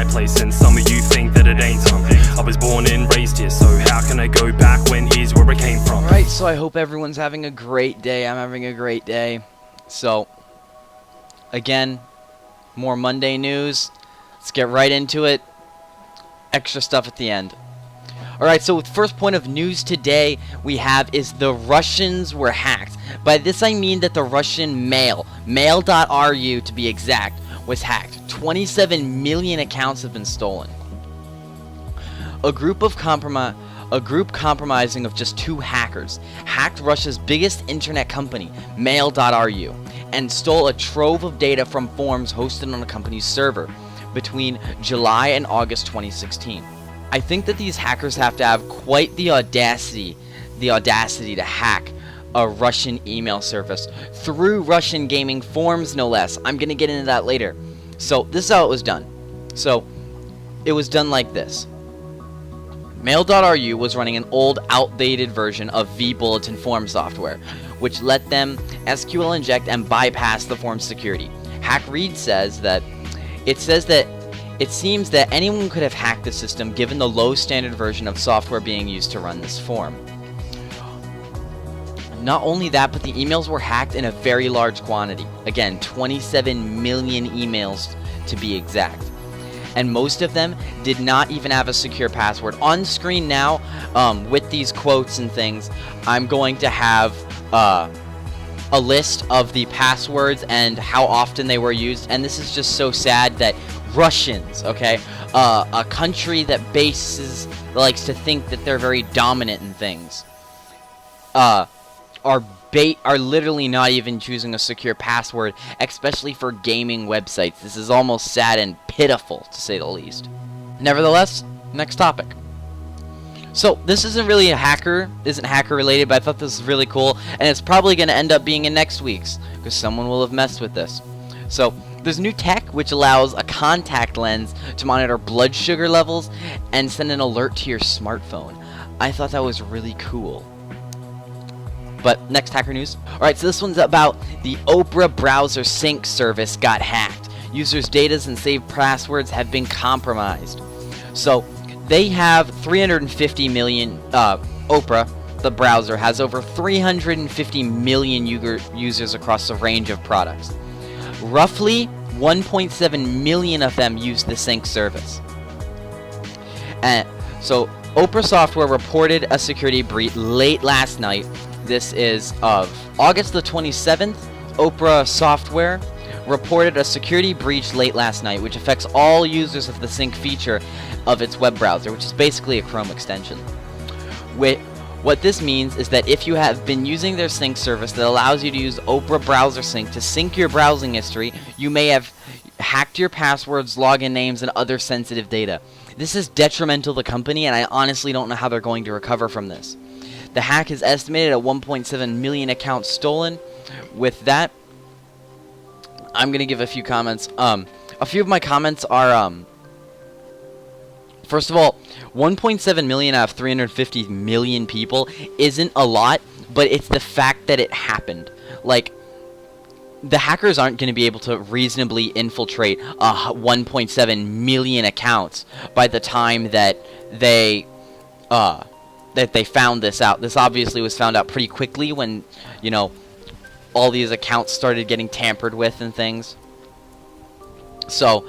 my place, and some of you think that it ain't something. I was born and raised here, so how can I go back when here's where I came from? Alright, so I hope everyone's having a great day. I'm having a great day. So, again, more Monday news. Let's get right into it. Extra stuff at the end. Alright, so the first point of news today we have is the Russians were hacked. By this I mean that the Russian mail.ru to be exact, was hacked. 27 million accounts have been stolen. A group compromising of just 2 hackers hacked Russia's biggest internet company, mail.ru, and stole a trove of data from forms hosted on the company's server between July and August 2016. I think that these hackers have to have quite the audacity to hack a Russian email service through Russian gaming forms, no less. I'm gonna get into that later. So this is how it was done. So it was done like this. Mail.ru was running an old, outdated version of vBulletin form software, which let them SQL inject and bypass the form security. HackRead says that it seems that anyone could have hacked the system given the low standard version of software being used to run this form. Not only that, but the emails were hacked in a very large quantity. Again, 27 million emails to be exact. And most of them did not even have a secure password. On screen now, with these quotes and things, I'm going to have a list of the passwords and how often they were used. And this is just so sad that Russians, okay, a country that likes to think that they're very dominant in things, are literally not even choosing a secure password, especially for gaming websites. This is almost sad and pitiful, to say the least. Nevertheless, next topic. So this isn't really hacker related, but I thought this was really cool, and it's probably going to end up being in next week's, because someone will have messed with this. So there's new tech which allows a contact lens to monitor blood sugar levels and send an alert to your smartphone. I thought that was really cool. But next hacker news. Alright, so this one's about the Opera browser sync service got hacked. Users' data and saved passwords have been compromised. So they have 350 million, Opera, the browser, has over 350 million users across a range of products. Roughly 1.7 million of them use the sync service. And so Opera Software reported a security breach late last night. This is of August the 27th. Opera Software reported a security breach late last night, which affects all users of the sync feature of its web browser, which is basically a Chrome extension. What this means is that if you have been using their sync service that allows you to use Opera Browser Sync to sync your browsing history, you may have hacked your passwords, login names, and other sensitive data. This is detrimental to the company, and I honestly don't know how they're going to recover from this. The hack is estimated at 1.7 million accounts stolen. With that, I'm going to give a few comments. A few of my comments are, first of all, 1.7 million out of 350 million people isn't a lot, but it's the fact that it happened. Like, the hackers aren't going to be able to reasonably infiltrate 1.7 million accounts by the time that they found this out. This obviously was found out pretty quickly when, you know, all these accounts started getting tampered with and things. So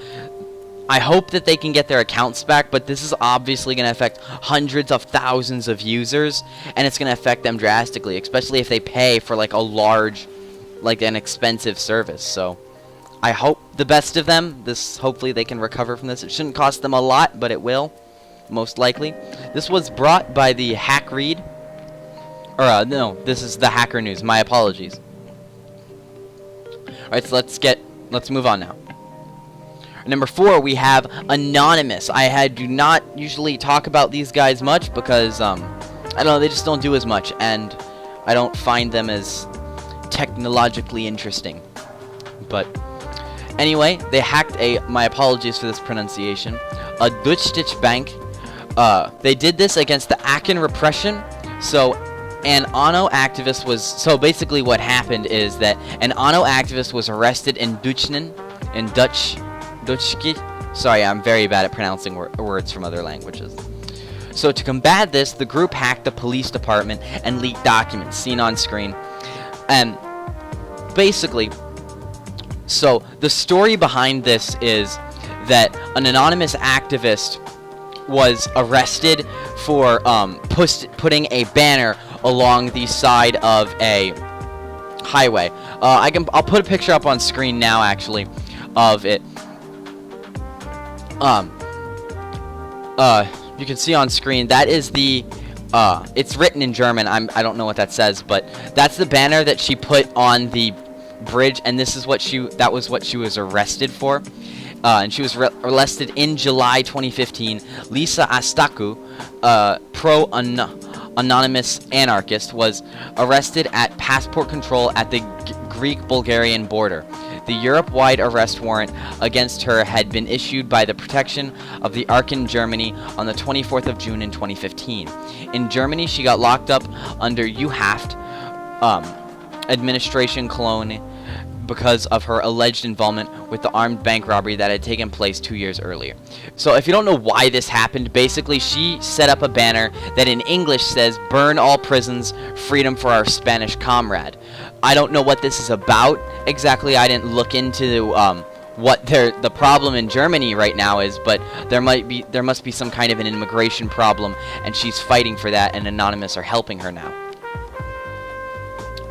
I hope that they can get their accounts back, but this is obviously going to affect hundreds of thousands of users, and it's going to affect them drastically, especially if they pay for like a large, like an expensive service. So I hope the best of them. Hopefully they can recover from this. It shouldn't cost them a lot, but it will, most likely. This was brought by the HackRead. Or no, this is the Hacker News. My apologies. Alright, so let's move on now. Number 4, we have Anonymous. I do not usually talk about these guys much because, I don't know, they just don't do as much, and I don't find them as technologically interesting. But anyway, they hacked my apologies for this pronunciation, a Deutsche Bank. They did this against the Aachen repression. So an ANO activist was, so basically what happened is that an ANO activist was arrested in Deutschland, in Dutch, Sorry, I'm very bad at pronouncing words from other languages. So to combat this, the group hacked the police department and leaked documents seen on screen. And basically, so the story behind this is that an anonymous activist was arrested for putting a banner along the side of a highway. I'll put a picture up on screen now, actually, of it. You can see on screen, that is the it's written in German. I don't know what that says, but that's the banner that she put on the bridge, and this is what that was what she was arrested for. And she was arrested in July 2015. Lisa Astaku, anonymous anarchist, was arrested at passport control at the Greek-Bulgarian border. The Europe-wide arrest warrant against her had been issued by the Protection of the Aachen, Germany, on the 24th of June in 2015. In Germany, she got locked up under U-Haft administration Cologne because of her alleged involvement with the armed bank robbery that had taken place 2 years earlier. So if you don't know why this happened, basically she set up a banner that in English says, "Burn all prisons, freedom for our Spanish comrade." I don't know what this is about exactly. I didn't look into what the problem in Germany right now is, but there must be some kind of an immigration problem, and she's fighting for that, and Anonymous are helping her now.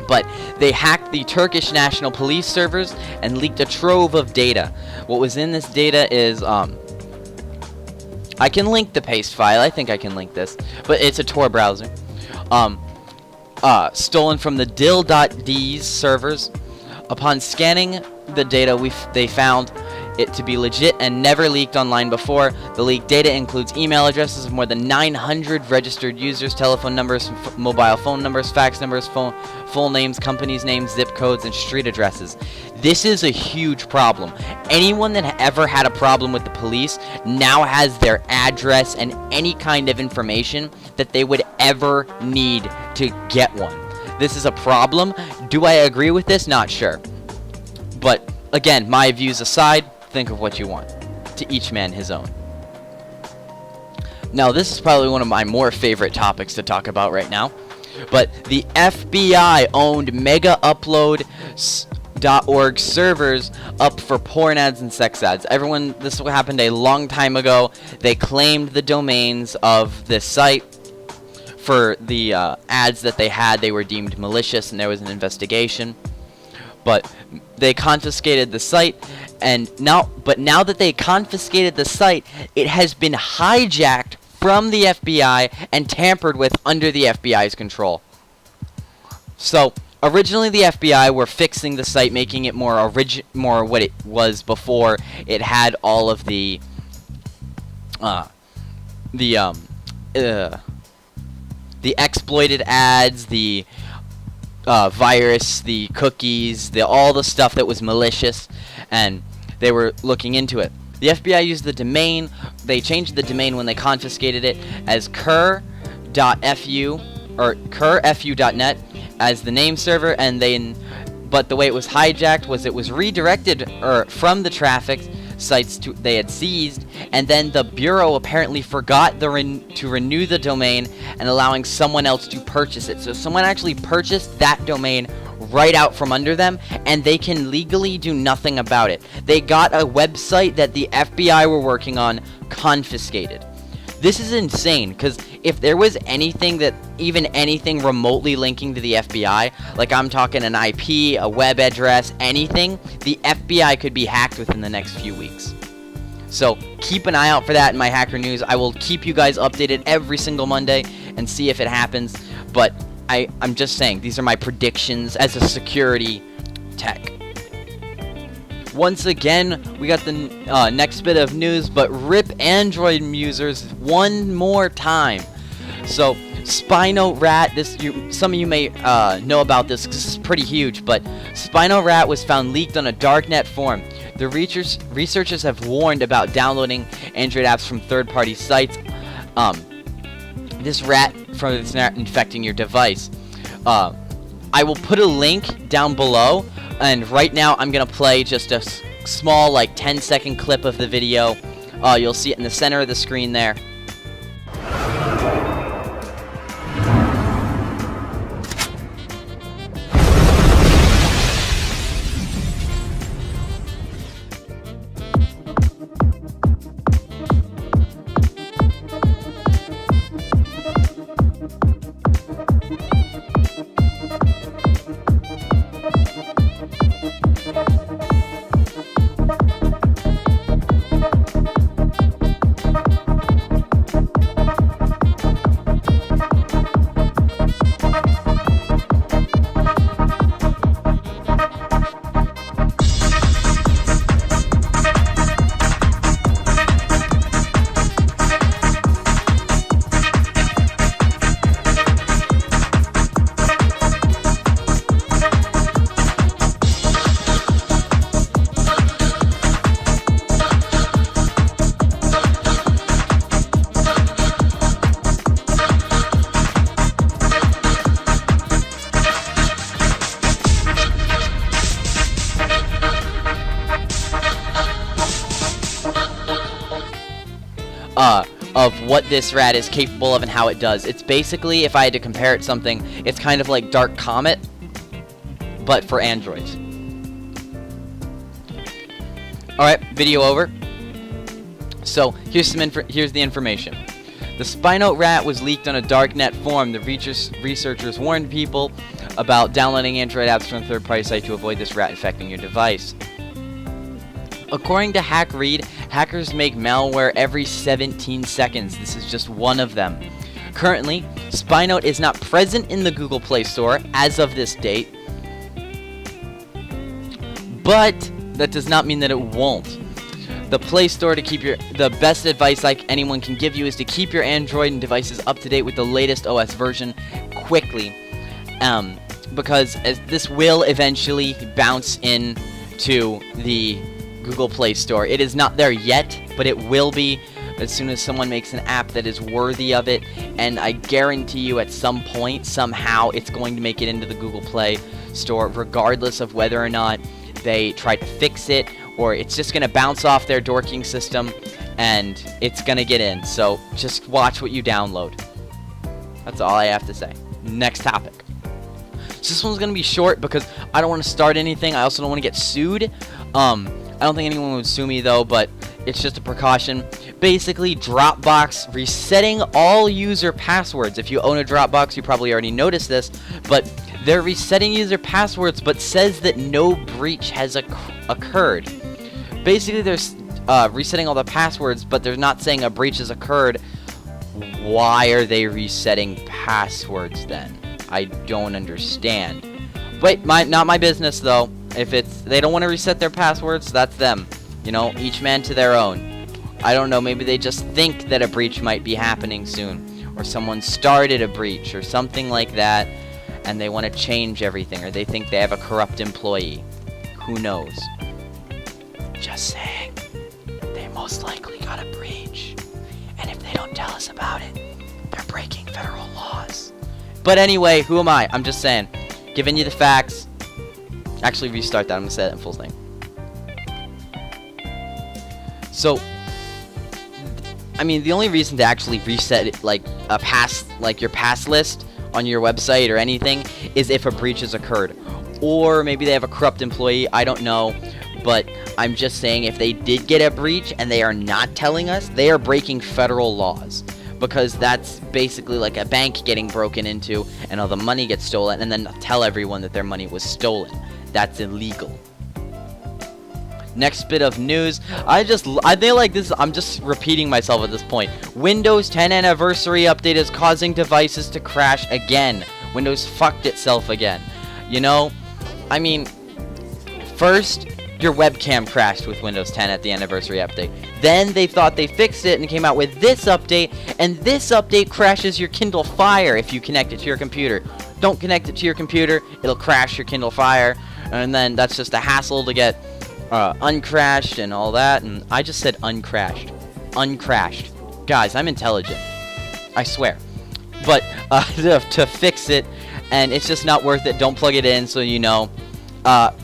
But they hacked the Turkish National Police servers and leaked a trove of data. What was in this data is, I can link the paste file. I think I can link this, but it's a Tor browser. Stolen from the dill.d's servers. Upon scanning the data, they found it to be legit and never leaked online before. The leaked data includes email addresses of more than 900 registered users, telephone numbers, mobile phone numbers, fax numbers, full names, companies' names, zip codes, and street addresses. This is a huge problem. Anyone that ever had a problem with the police now has their address and any kind of information that they would ever need to get one. This is a problem. Do I agree with this? Not sure. But again, my views aside, think of what you want. To each man his own. Now, this is probably one of my more favorite topics to talk about right now. But the FBI owned megaupload.org servers up for porn ads and sex ads. This happened a long time ago. They claimed the domains of this site for the ads that they had. They were deemed malicious, and there was an investigation. But they confiscated the site, and now that they confiscated the site, it has been hijacked from the FBI and tampered with under the FBI's control. So originally the FBI were fixing the site, making it more what it was before. It had all of the exploited ads, the virus, the cookies, all the stuff that was malicious, and they were looking into it. The FBI used the domain. They changed the domain when they confiscated it as cur.fu or curfu.net as the name server, but the way it was hijacked was it was redirected from the traffic sites they had seized, and then the Bureau apparently forgot to renew the domain and allowing someone else to purchase it. So someone actually purchased that domain right out from under them, and they can legally do nothing about it. They got a website that the FBI were working on confiscated. This is insane, because if there was anything remotely linking to the FBI, like I'm talking an IP, a web address, anything, the FBI could be hacked within the next few weeks. So keep an eye out for that in my Hacker News. I will keep you guys updated every single Monday and see if it happens. But I'm just saying, these are my predictions as a security tech. Once again, we got the next bit of news, but RIP Android users one more time. So SpyNote Rat, some of you may know about this because it's pretty huge, but SpyNote Rat was found leaked on a darknet forum. The researchers have warned about downloading Android apps from third-party sites. This rat from infecting your device. I will put a link down below, and right now I'm gonna play just a small, like 10-second clip of the video You'll see it in the center of the screen there. Of what this rat is capable of and how it does. It's basically, if I had to compare it to something, it's kind of like Dark Comet, but for androids. Alright, video over. So, here's the information. The SpyNote rat was leaked on a darknet forum. The researchers warned people about downloading Android apps from a third-party site to avoid this rat infecting your device. According to HackRead, hackers make malware every 17 seconds. This is just one of them. Currently, SpyNote is not present in the Google Play Store as of this date, but that does not mean that it won't. The Play Store the best advice anyone can give you is to keep your Android and devices up to date with the latest OS version quickly, because this will eventually bounce in to the Google Play Store. It is not there yet, but it will be as soon as someone makes an app that is worthy of it, and I guarantee you at some point, somehow, it's going to make it into the Google Play Store, regardless of whether or not they try to fix it, or it's just going to bounce off their dorking system, and it's going to get in. So just watch what you download. That's all I have to say. Next topic. So this one's going to be short because I don't want to start anything. I also don't want to get sued. I don't think anyone would sue me though, but it's just a precaution. Basically, Dropbox resetting all user passwords. If you own a Dropbox, you probably already noticed this, but they're resetting user passwords, but says that no breach has occurred. Basically, they're resetting all the passwords, but they're not saying a breach has occurred. Why are they resetting passwords then? I don't understand. Wait, not my business though. If they don't want to reset their passwords, that's them. You know, each man to their own. I don't know, maybe they just think that a breach might be happening soon, or someone started a breach or something like that, and they want to change everything, or they think they have a corrupt employee. Who knows? Just saying. They most likely got a breach, and if they don't tell us about it, they're breaking federal laws. But anyway, who am I? I'm just saying. Giving you the facts. Actually, restart that. I'm going to say that in full name. So, I mean, the only reason to actually reset it, like your pass list on your website or anything, is if a breach has occurred. Or maybe they have a corrupt employee. I don't know. But I'm just saying, if they did get a breach and they are not telling us, they are breaking federal laws. Because that's basically like a bank getting broken into and all the money gets stolen, and then tell everyone that their money was stolen. That's illegal. Next bit of news. I feel like this, I'm just repeating myself at this point. Windows 10 anniversary update is causing devices to crash again. Windows fucked itself again. You know, I mean, first, your webcam crashed with Windows 10 at the anniversary update. Then they thought they fixed it and came out with this update, and this update crashes your Kindle Fire if you connect it to your computer. Don't connect it to your computer, it'll crash your Kindle Fire, and then that's just a hassle to get uncrashed and all that, and I just said uncrashed. Uncrashed. Guys, I'm intelligent. I swear. But to fix it, and it's just not worth it, don't plug it in, so you know.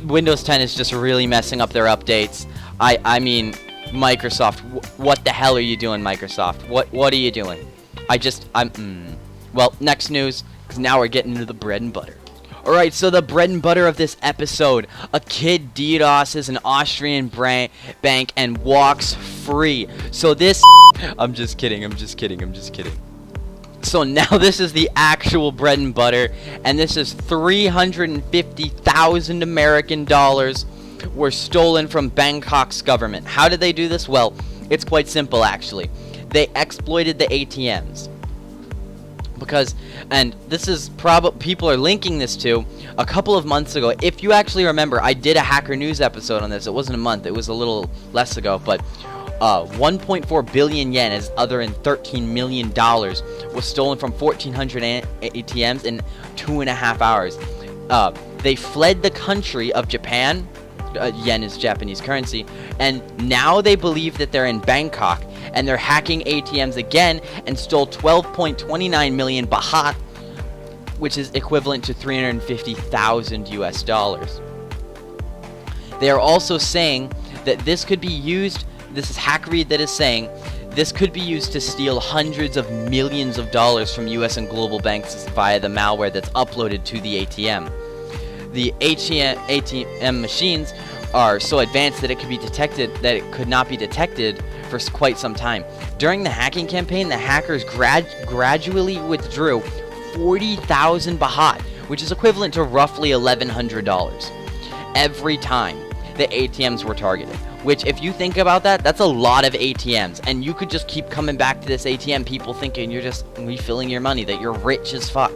Windows 10 is just really messing up their updates. I mean, Microsoft, what the hell are you doing, Microsoft? What are you doing? Well, next news, because now we're getting into the bread and butter. Alright, so the bread and butter of this episode. A kid DDoSes an Austrian bank and walks free. So this... I'm just kidding. So now this is the actual bread and butter. And this is 350,000 American dollars were stolen from Bangkok's government. How did they do this? Well, it's quite simple, actually. They exploited the ATMs. Because, and this is probably, people are linking this to a couple of months ago. If you actually remember, I did a Hacker News episode on this. It wasn't a month, it was a little less ago, but 1.4 billion yen, as other than $13 million, was stolen from 1,400 ATMs in 2.5 hours. They fled the country of Japan. Yen is Japanese currency, and now they believe that they're in Bangkok, and they're hacking ATMs again and stole 12.29 million baht, which is equivalent to 350,000 US dollars. They are also saying that this could be used, this is HackRead that is saying, this could be used to steal hundreds of millions of dollars from US and global banks via the malware that's uploaded to the ATM. The ATM machines are so advanced that it could not be detected for quite some time. During the hacking campaign, the hackers gradually withdrew 40,000 baht, which is equivalent to roughly $1,100 every time the ATMs were targeted. Which, if you think about that, that's a lot of ATMs, and you could just keep coming back to this ATM, people thinking you're just refilling your money, that you're rich as fuck.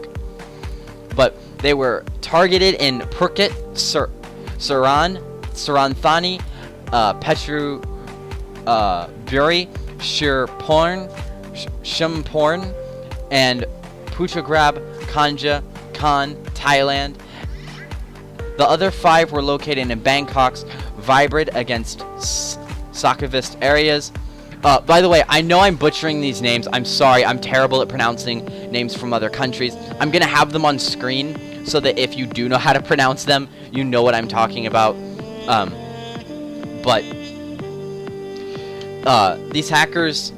But they were targeted in Phuket, Suranthani, Petru Buri, Shumporn, and Puttagrab, Kanja, Khan, Thailand. The other 5 were located in Bangkok's vibrant against Sakavist areas. By the way, I know I'm butchering these names. I'm sorry. I'm terrible at pronouncing names from other countries. I'm going to have them on screen so that if you do know how to pronounce them, you know what I'm talking about. But these hackers,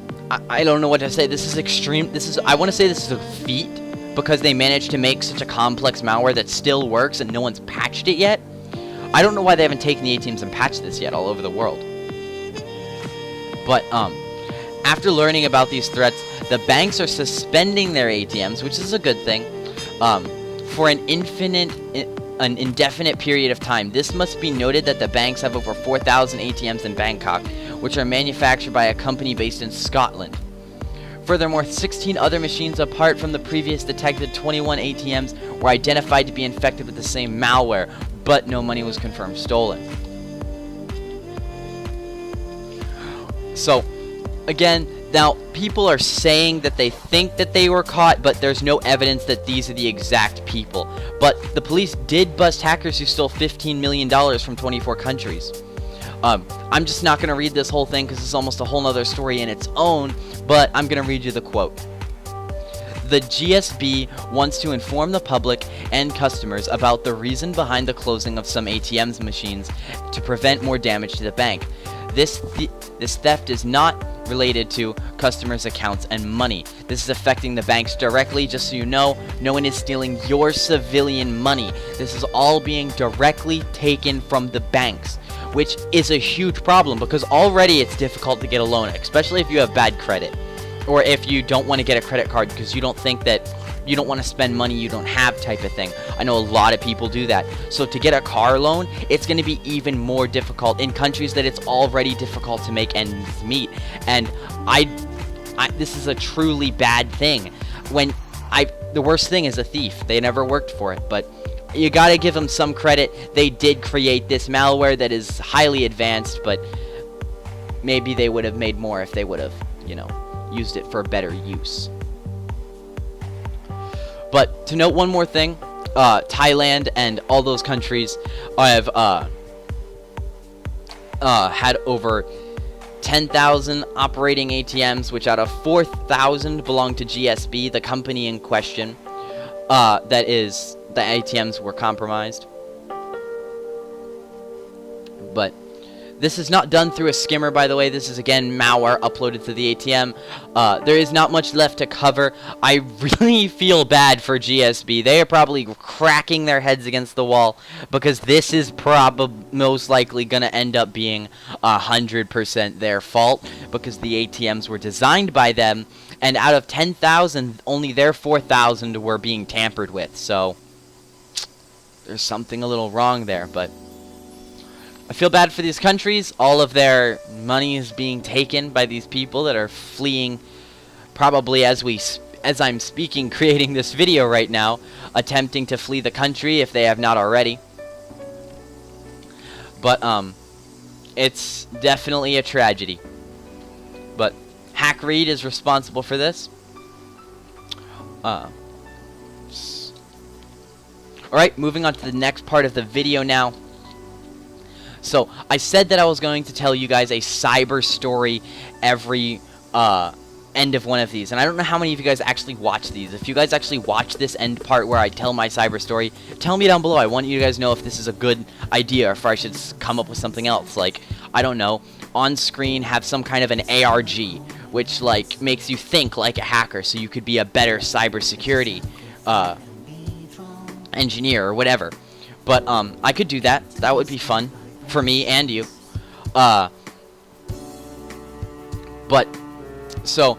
I don't know what to say. This is extreme. I want to say this is a feat because they managed to make such a complex malware that still works and no one's patched it yet. I don't know why they haven't taken the ATMs and patched this yet all over the world. But after learning about these threats, the banks are suspending their ATMs, which is a good thing, for an indefinite period of time. This must be noted that the banks have over 4,000 ATMs in Bangkok, which are manufactured by a company based in Scotland. Furthermore, 16 other machines apart from the previous detected 21 ATMs were identified to be infected with the same malware, but no money was confirmed stolen. So, again, now people are saying that they think that they were caught, but there's no evidence that these are the exact people. But the police did bust hackers who stole $15 million from 24 countries. I'm just not going to read this whole thing because it's almost a whole nother story in its own, but I'm going to read you the quote. The GSB wants to inform the public and customers about the reason behind the closing of some ATMs machines to prevent more damage to the bank. This theft is not related to customers' accounts and money. This is affecting the banks directly. Just so you know, no one is stealing your civilian money. This is all being directly taken from the banks, which is a huge problem because already it's difficult to get a loan, especially if you have bad credit, or if you don't want to get a credit card because you don't think that you don't want to spend money you don't have type of thing. I know a lot of people do that. So to get a car loan, it's going to be even more difficult in countries that it's already difficult to make ends meet. And this is a truly bad thing. The worst thing is a thief. They never worked for it, but you got to give them some credit. They did create this malware that is highly advanced, but maybe they would have made more if they would have, used it for better use. But to note one more thing, Thailand and all those countries have had over 10,000 operating ATMs, which out of 4,000 belong to GSB, the company in question. That is, the ATMs were compromised. But This is not done through a skimmer, by the way. This is, again, malware uploaded to the ATM. There is not much left to cover. I really feel bad for GSB. They are probably cracking their heads against the wall because this is most likely going to end up being 100% their fault because the ATMs were designed by them, and out of 10,000, only their 4,000 were being tampered with. So there's something a little wrong there, but I feel bad for these countries. All of their money is being taken by these people that are fleeing, probably as I'm speaking, creating this video right now, attempting to flee the country if they have not already. But it's definitely a tragedy. But Hackreed is responsible for this. Alright, moving on to the next part of the video now. So, I said that I was going to tell you guys a cyber story every end of one of these. And I don't know how many of you guys actually watch these. If you guys actually watch this end part where I tell my cyber story, tell me down below. I want you guys to know if this is a good idea or if I should come up with something else. Like, I don't know, on screen have some kind of an ARG, which, like, makes you think like a hacker so you could be a better cybersecurity engineer or whatever. But I could do that. That would be fun for me and you. But so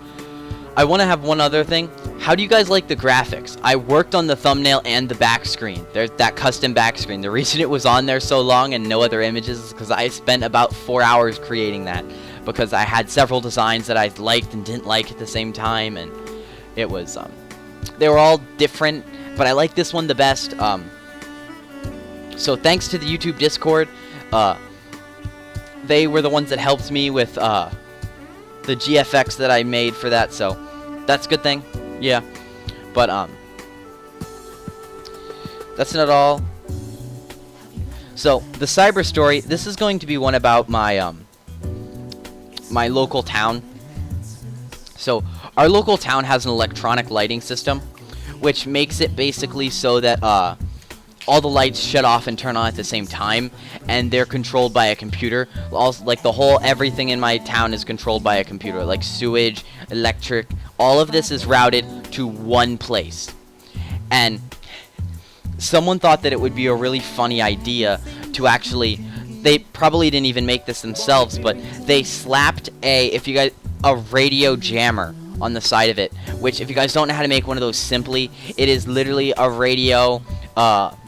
I want to have one other thing. How do you guys like the graphics? I worked on the thumbnail and the back screen. There's that custom back screen. The reason it was on there so long and no other images is because I spent about 4 hours creating that, because I had several designs that I liked and didn't like at the same time, and it was they were all different, but I like this one the best. So thanks to the YouTube Discord. They were the ones that helped me with the GFX that I made for that, so that's a good thing. Yeah, but that's not all. So the cyber story, this is going to be one about my my local town. So our local town has an electronic lighting system, which makes it basically so that all the lights shut off and turn on at the same time, and they're controlled by a computer. Also, like, everything in my town is controlled by a computer, like sewage, electric. All of this is routed to one place. And someone thought that it would be a really funny idea to actually, they probably didn't even make this themselves, but they slapped a radio jammer on the side of it, which, if you guys don't know how to make one of those simply, it is literally a radio.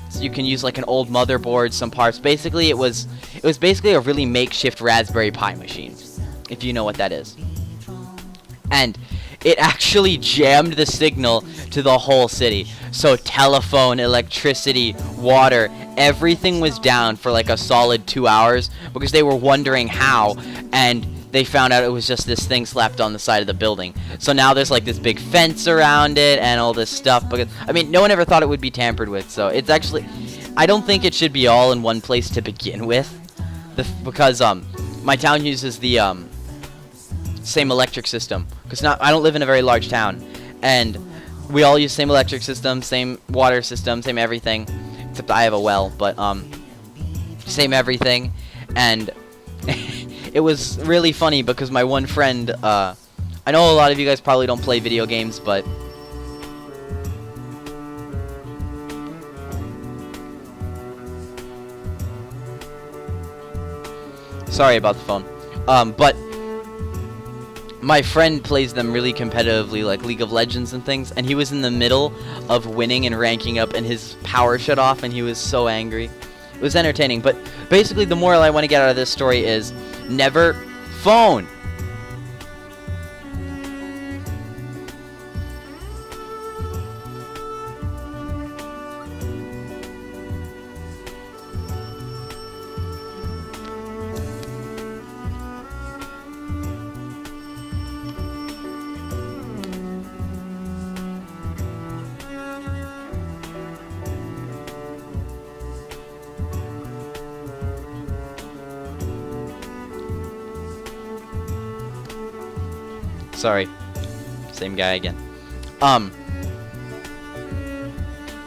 So you can use like an old motherboard, some parts. Basically, it was basically a really makeshift Raspberry Pi machine, if you know what that is. And it actually jammed the signal to the whole city. So telephone, electricity, water, everything was down for like a solid 2 hours because they were wondering how, and they found out it was just this thing slapped on the side of the building. So now there's like this big fence around it and all this stuff. Because, I mean, no one ever thought it would be tampered with. So it's actually, I don't think it should be all in one place to begin with. Because my town uses the same electric system. Because I don't live in a very large town. And we all use same electric system, same water system, same everything. Except I have a well, but same everything. And it was really funny because my one friend, I know a lot of you guys probably don't play video games, but sorry about the phone. But my friend plays them really competitively, like League of Legends and things, and he was in the middle of winning and ranking up, and his power shut off, and he was so angry. It was entertaining, but basically the moral I want to get out of this story is never phone. Sorry. Same guy again. The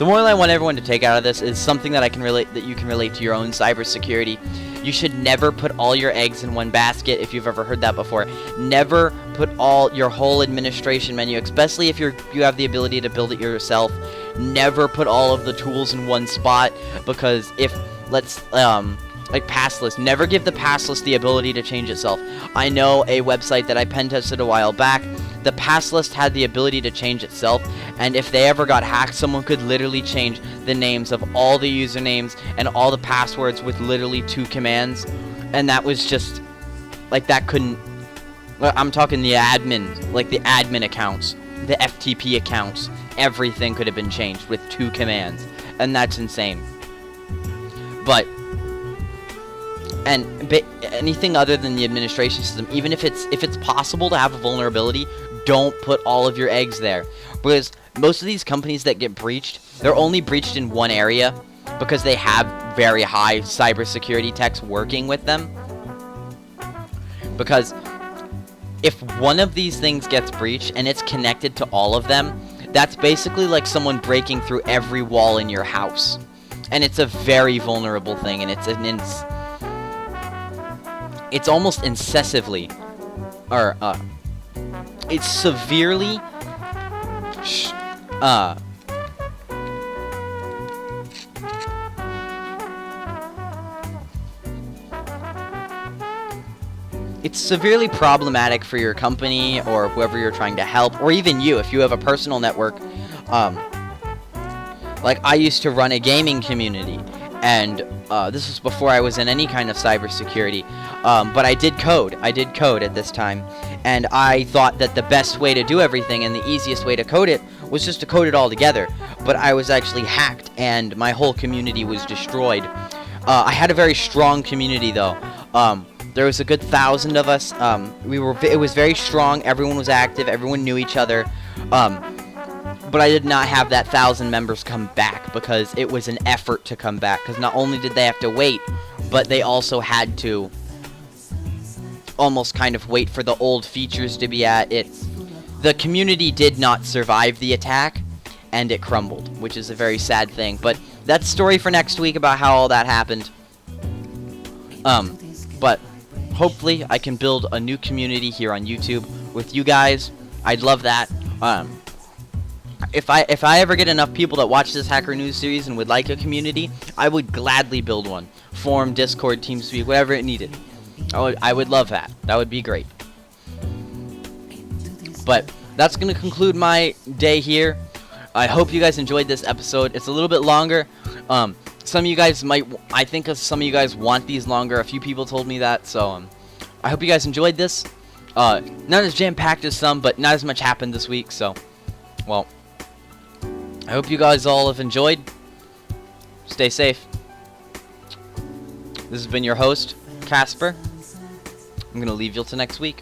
moral I want everyone to take out of this is something that I can relate, that you can relate to your own cybersecurity. You should never put all your eggs in one basket, if you've ever heard that before. Never put all your whole administration menu, especially if you have the ability to build it yourself. Never put all of the tools in one spot, because if, like pass list, never give the pass list the ability to change itself. I know a website that I pen tested a while back. The pass list had the ability to change itself, and if they ever got hacked, someone could literally change the names of all the usernames and all the passwords with literally 2 commands, and that was just, like, that couldn't, I'm talking the admin, like the admin accounts, the FTP accounts, everything could have been changed with 2 commands, and that's insane. But anything other than the administration system, even if it's possible to have a vulnerability, don't put all of your eggs there, because most of these companies that get breached, they're only breached in one area because they have very high cybersecurity techs working with them. Because if one of these things gets breached and it's connected to all of them, that's basically like someone breaking through every wall in your house, and it's a very vulnerable thing, and it's almost incessively, or it's severely it's severely problematic for your company or whoever you're trying to help, or even you if you have a personal network. Like, I used to run a gaming community, and this was before I was in any kind of cybersecurity, but I did code at this time, and I thought that the best way to do everything and the easiest way to code it was just to code it all together, but I was actually hacked, and my whole community was destroyed. I had a very strong community, though. There was a good 1,000 of us. It was very strong, everyone was active, everyone knew each other, but I did not have that 1,000 members come back, because it was an effort to come back, because not only did they have to wait, but they also had to almost kind of wait for the old features to be at it. The community did not survive the attack, and it crumbled, which is a very sad thing, but that's a story for next week about how all that happened. But hopefully I can build a new community here on YouTube with you guys. I'd love that. If I ever get enough people that watch this Hacker News series and would like a community, I would gladly build one. Forum, Discord, TeamSpeak, whatever it needed. I would love that. That would be great. But that's going to conclude my day here. I hope you guys enjoyed this episode. It's a little bit longer. Some of you guys I think some of you guys want these longer. A few people told me that, so I hope you guys enjoyed this. Not as jam-packed as some, but not as much happened this week, so, well, I hope you guys all have enjoyed. Stay safe. This has been your host, Casper. I'm going to leave you till next week.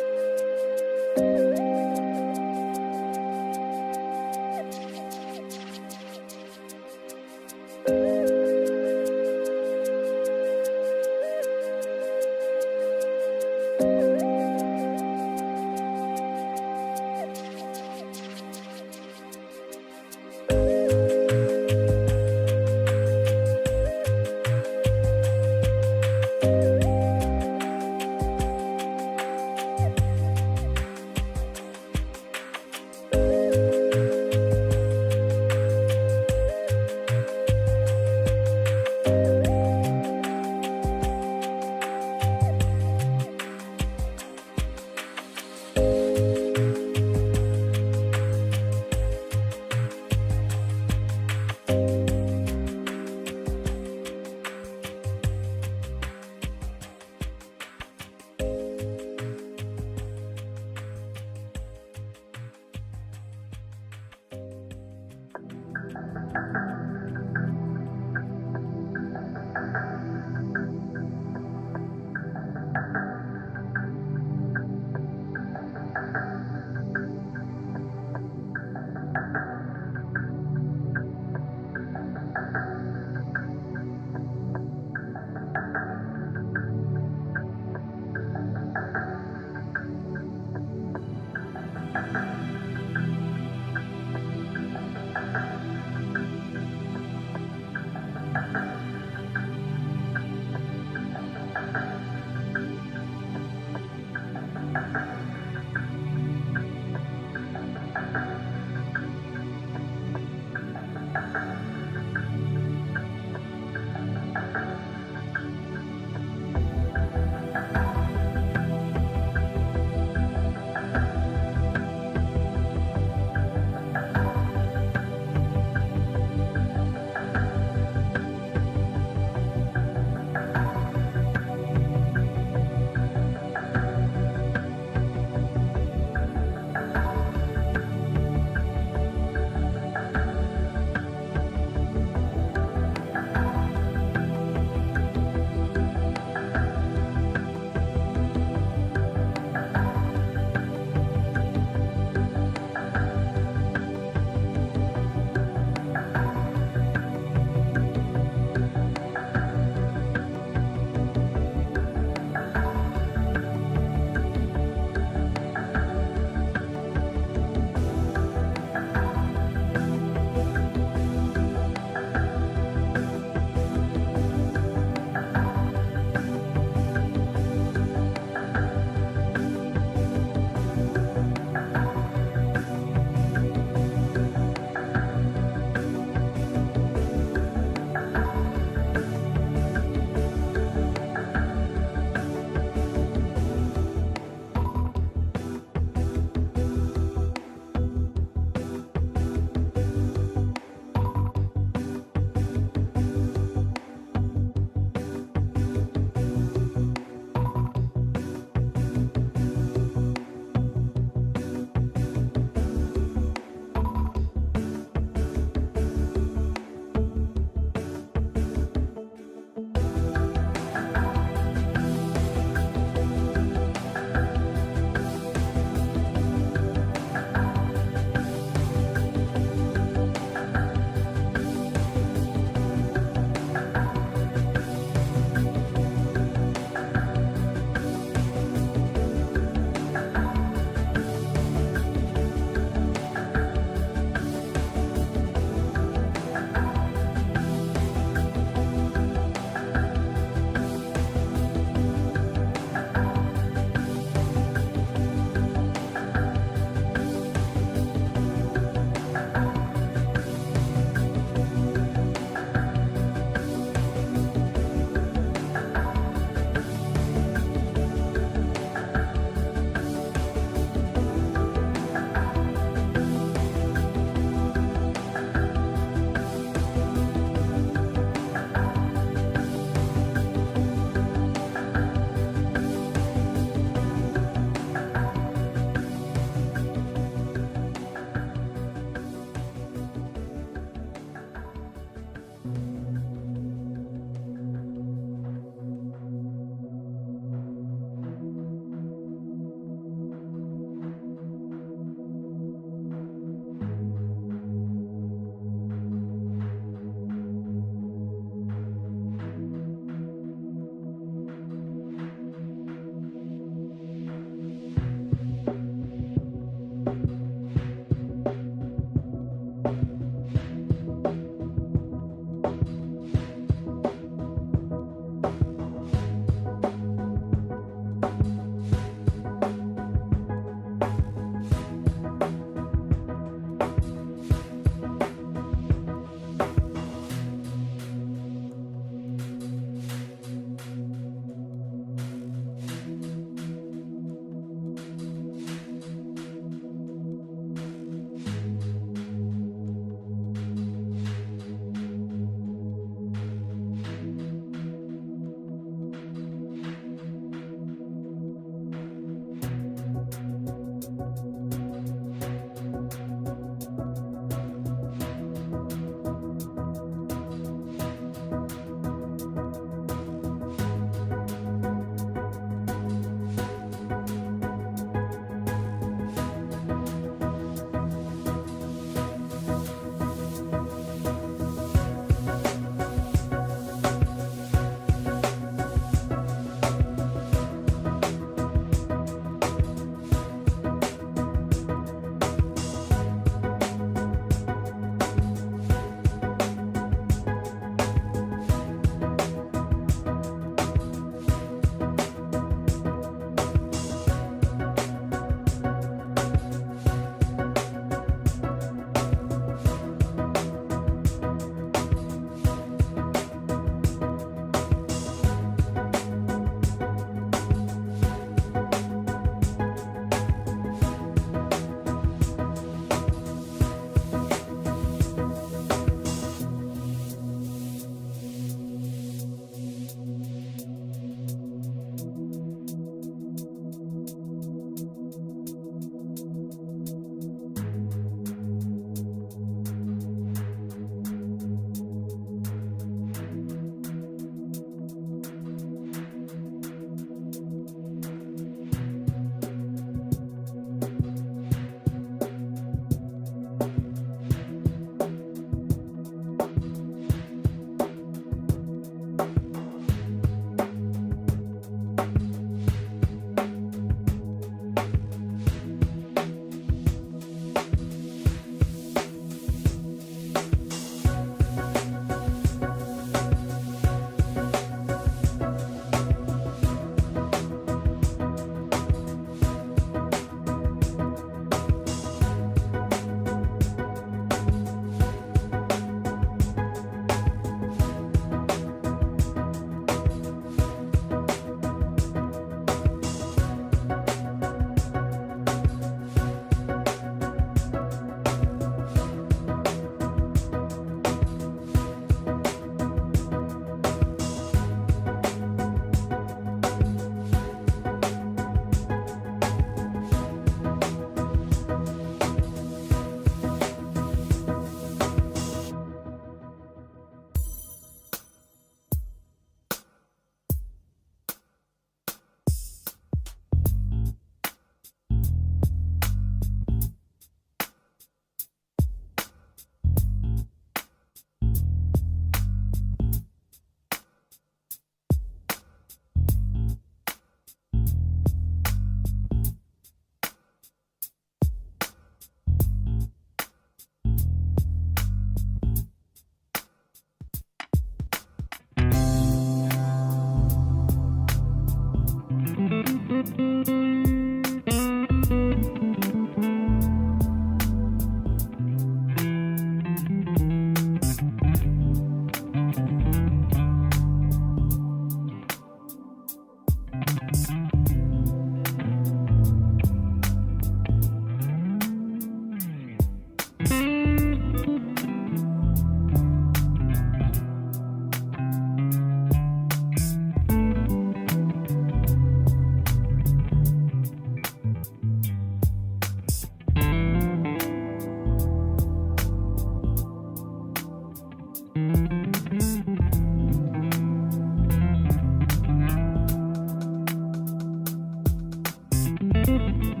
you.